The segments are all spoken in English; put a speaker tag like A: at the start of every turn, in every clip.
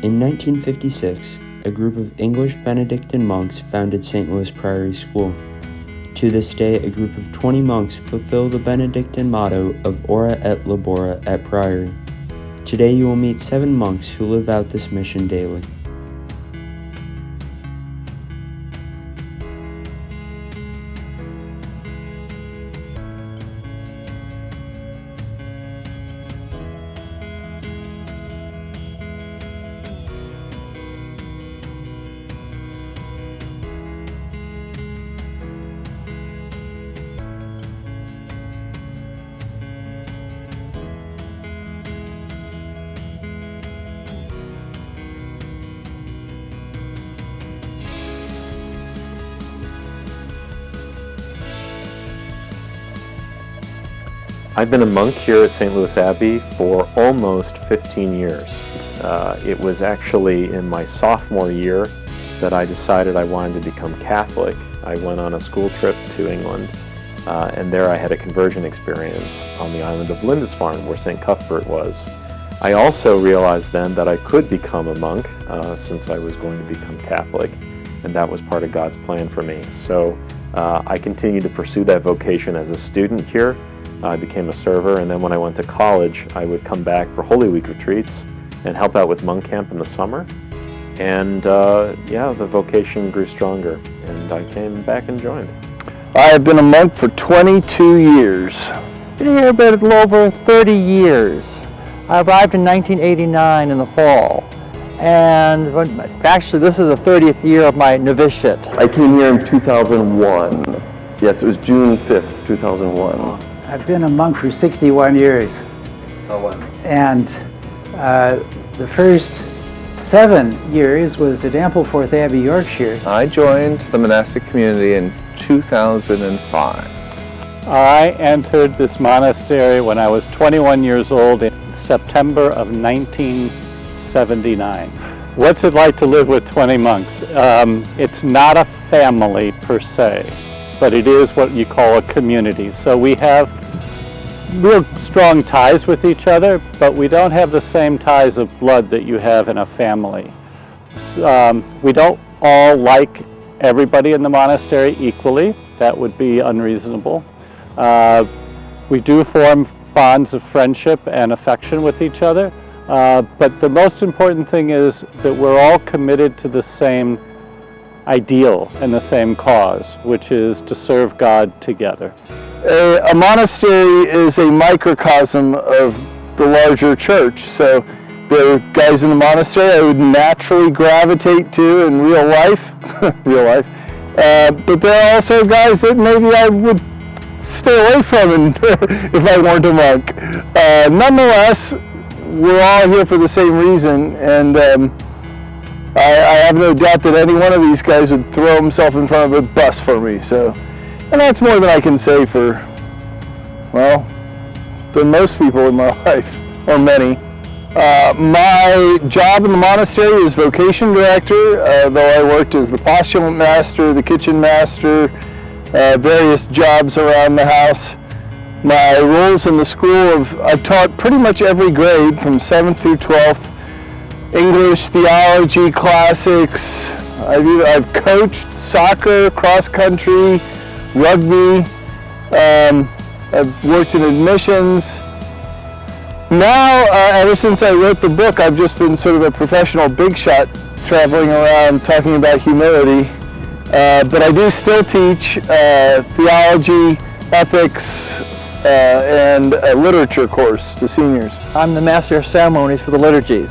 A: In 1956, a group of English Benedictine monks founded St. Louis Priory School. To this day, a group of 20 monks fulfill the Benedictine motto of Ora et Labora at Priory. Today you will meet 7 monks who live out this mission daily.
B: I've been a monk here at St. Louis Abbey for almost 15 years. It was actually in my sophomore year that I decided I wanted to become Catholic. I went on a school trip to England, and there I had a conversion experience on the island of Lindisfarne, where St. Cuthbert was. I also realized then that I could become a monk since I was going to become Catholic, and that was part of God's plan for me. So I continued to pursue that vocation as a student here. I became a server, and then when I went to college, I would come back for Holy Week retreats and help out with monk camp in the summer. And the vocation grew stronger, and I came back and joined.
C: I have been a monk for 22 years.
D: Been here about a little over 30 years. I arrived in 1989 in the fall, and actually this is the 30th year of my novitiate.
C: I came here in 2001. Yes, it was June 5th, 2001.
E: I've been a monk for 61 years.
C: Oh, wow.
E: And the first 7 years was at Ampleforth Abbey, Yorkshire.
F: I joined the monastic community in 2005.
G: I entered this monastery when I was 21 years old in September of 1979. What's it like to live with 20 monks? It's not a family per se, but it is what you call a community. So we have real strong ties with each other, but we don't have the same ties of blood that you have in a family. We don't all like everybody in the monastery equally. That would be unreasonable. We do form bonds of friendship and affection with each other, but the most important thing is that we're all committed to the same ideal and the same cause, which is to serve God together.
C: A monastery is a microcosm of the larger church, so there are guys in the monastery I would naturally gravitate to in real life, but there are also guys that maybe I would stay away from if I weren't a monk. Nonetheless, we're all here for the same reason, and I have no doubt that any one of these guys would throw himself in front of a bus for me. And that's more than I can say for, well, than most people in my life, or many. My job in the monastery is vocation director, though I worked as the postulant master, the kitchen master, various jobs around the house. My roles in the school I've taught pretty much every grade from 7th through 12th. English, theology, classics. I've coached soccer, cross country, rugby. I've worked in admissions. Now, ever since I wrote the book, I've just been sort of a professional big shot traveling around talking about humility. But I do still teach theology, ethics, and a literature course to seniors.
D: I'm the master of ceremonies for the liturgies.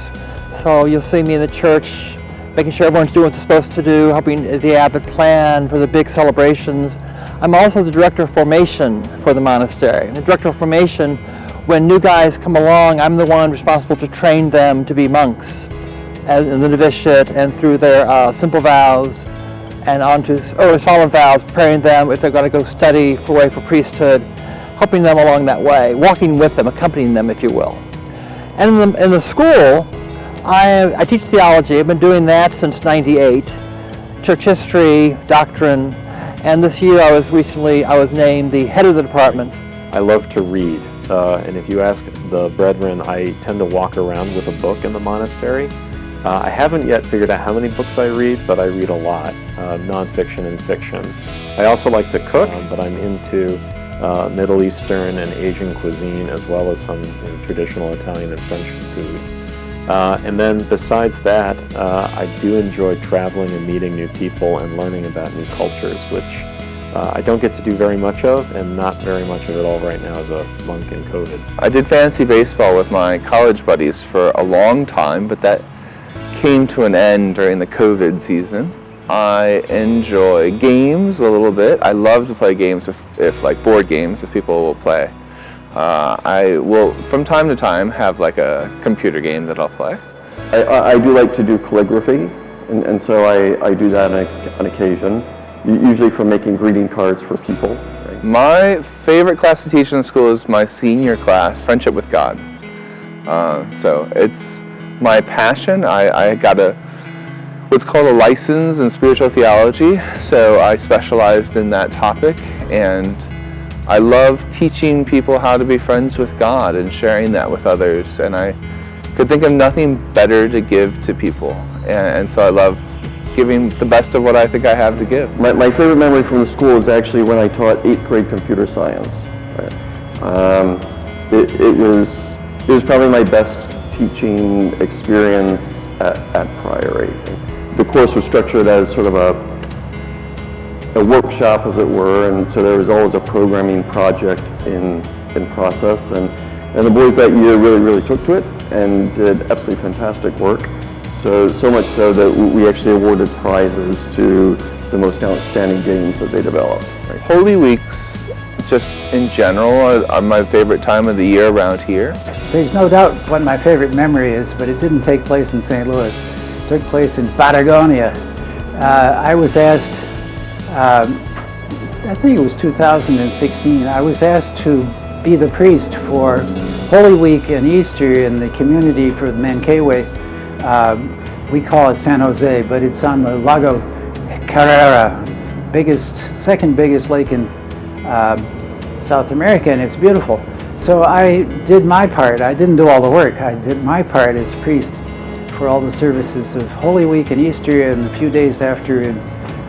D: So you'll see me in the church, making sure everyone's doing what they're supposed to do, helping the abbot plan for the big celebrations. I'm also the director of formation for the monastery. And the director of formation, when new guys come along, I'm the one responsible to train them to be monks in the novitiate and through their simple vows and on to early solemn vows, preparing them if they're going to go study for priesthood, helping them along that way, walking with them, accompanying them, if you will. And in the school, I teach theology. I've been doing that since '98, church history, doctrine, and this year I was named the head of the department.
B: I love to read, and if you ask the brethren, I tend to walk around with a book in the monastery. I haven't yet figured out how many books I read, but I read a lot, nonfiction and fiction. I also like to cook, but I'm into Middle Eastern and Asian cuisine, as well as some traditional Italian and French food. And then besides that, I do enjoy traveling and meeting new people and learning about new cultures, which I don't get to do very much of, and not very much of it all right now as a monk in COVID.
F: I did fantasy baseball with my college buddies for a long time, but that came to an end during the COVID season. I enjoy games a little bit. I love to play games if like board games, if people will play. I will, from time to time, have like a computer game that I'll play.
H: I do like to do calligraphy, and so I do that on occasion, usually for making greeting cards for people. Right?
F: My favorite class to teach in school is my senior class, Friendship with God. So it's my passion. I got what's called a license in spiritual theology, so I specialized in that topic, and I love teaching people how to be friends with God and sharing that with others, and I could think of nothing better to give to people, and so I love giving the best of what I think I have to give.
H: My favorite memory from the school is actually when I taught 8th grade computer science. Right? It was probably my best teaching experience at Priory. The course was structured as sort of a workshop, as it were, and so there was always a programming project in process, and the boys that year really took to it and did absolutely fantastic work. So much so that we actually awarded prizes to the most outstanding games that they developed. Right?
F: Holy Weeks, just in general, are my favorite time of the year around here.
E: There's no doubt what my favorite memory is, but it didn't take place in St. Louis. It took place in Patagonia. I was asked, I think it was 2016, I was asked to be the priest for Holy Week and Easter in the community for the Manquehue. We call it San Jose, but it's on the Lago Carrera, second biggest lake in South America, and it's beautiful. So I did my part. I didn't do all the work. I did my part as priest for all the services of Holy Week and Easter, and a few days after, and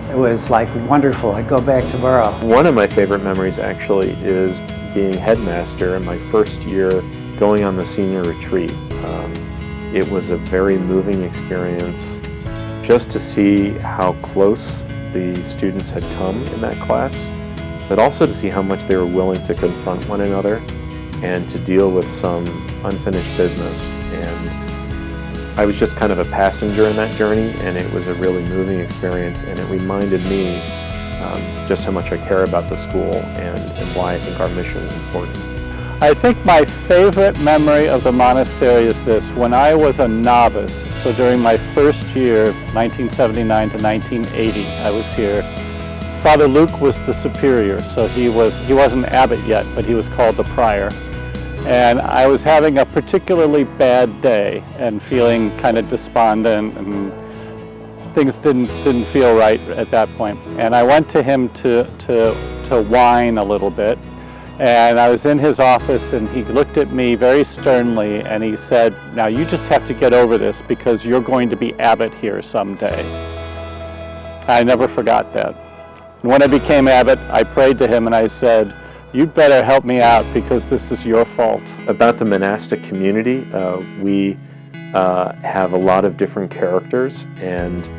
E: it was like wonderful. I'd go back tomorrow.
B: One of my favorite memories actually is being headmaster in my first year going on the senior retreat. It was a very moving experience just to see how close the students had come in that class, but also to see how much they were willing to confront one another and to deal with some unfinished business. And I was just kind of a passenger in that journey, and it was a really moving experience, and it reminded me just how much I care about the school and why I think our mission is important.
G: I think my favorite memory of the monastery is this. When I was a novice, so during my first year, 1979 to 1980, I was here. Father Luke was the superior, so he wasn't abbot yet, but he was called the prior. And I was having a particularly bad day and feeling kind of despondent, and things didn't feel right at that point. And I went to him to whine a little bit. And I was in his office, and he looked at me very sternly, and he said, "Now you just have to get over this, because you're going to be abbot here someday." I never forgot that. And when I became abbot, I prayed to him and I said, "You'd better help me out, because this is your fault."
B: About the monastic community, we have a lot of different characters, and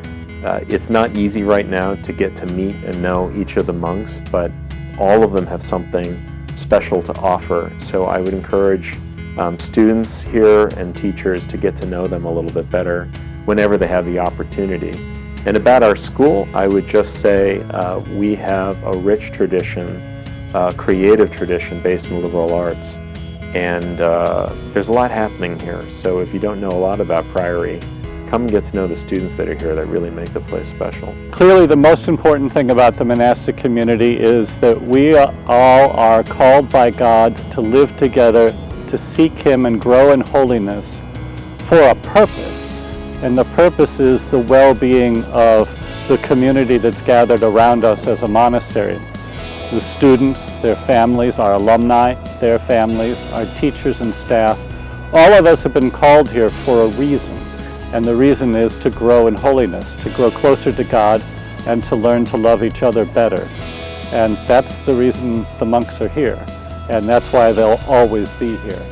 B: it's not easy right now to get to meet and know each of the monks, but all of them have something special to offer. So I would encourage students here and teachers to get to know them a little bit better whenever they have the opportunity. And about our school, I would just say we have a rich tradition, creative tradition based in liberal arts, and there's a lot happening here. So if you don't know a lot about Priory, come and get to know the students that are here that really make the place special.
G: Clearly, the most important thing about the monastic community is that we all are called by God to live together, to seek Him and grow in holiness for a purpose. And the purpose is the well-being of the community that's gathered around us as a monastery. The students, their families, our alumni, their families, our teachers and staff, all of us have been called here for a reason. And the reason is to grow in holiness, to grow closer to God, and to learn to love each other better. And that's the reason the monks are here. And that's why they'll always be here.